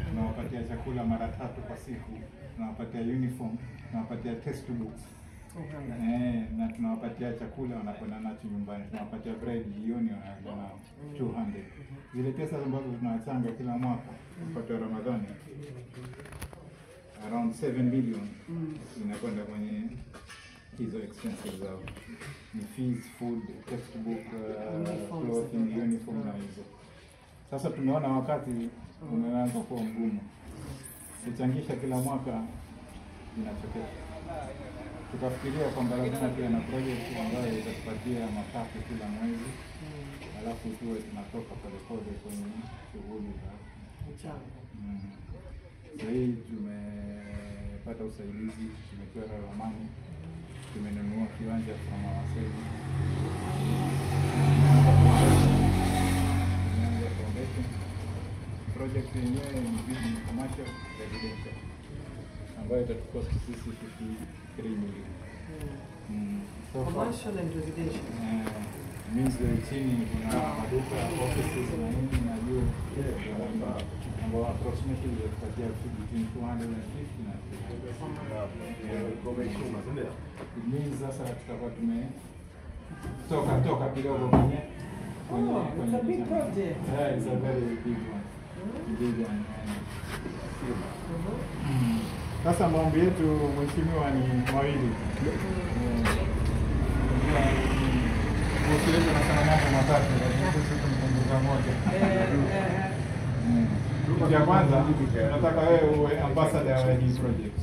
Tunawapatia chakula mara 3 kwa siku, tunawapatia uniform, tunawapatia textbooks. Na tunawapatia chakula wanakwenda nacho nyumbani. Tunawapatia bread jioni wanaenda nao 200. Zile pesa ambazo tunachanga kila mwaka wakati wa Ramadhani around 7 million inakwenda kwenye hizo expenses zao. Ni fees, food, textbook, clothing, uniform na hizo. Sasa tumeona wakati umeanza kuwa mgumu, kuchangisha kila mwaka inachokesha. Tukafikiria kwamba lazima pia na project ambayo itatupatia mapato kila mwezi, alafu tuwe tunatoka polepole kwenye shughuli za mchango. Sasa hii tumepata usaidizi, tumepewa ramani, tumenunua kiwanja from our savings. Project yenyewe ni building commercial residential ambayo itatukost sisi 53 million. Commercial and residential. Means chini kuna maduka, offices na nini na juu ambao approximately itapatia between 250 na 300. It means sasa tutakuwa toka kidogo kwenye it's a big project. Yeah, it's a very big one. Sasa maombi yetu mheshimiwa ni mawili. Usiweze nasema mambo matatu lakini sisi tunapunguza moja. Ya kwanza nataka wewe uwe ambassador wa hii project.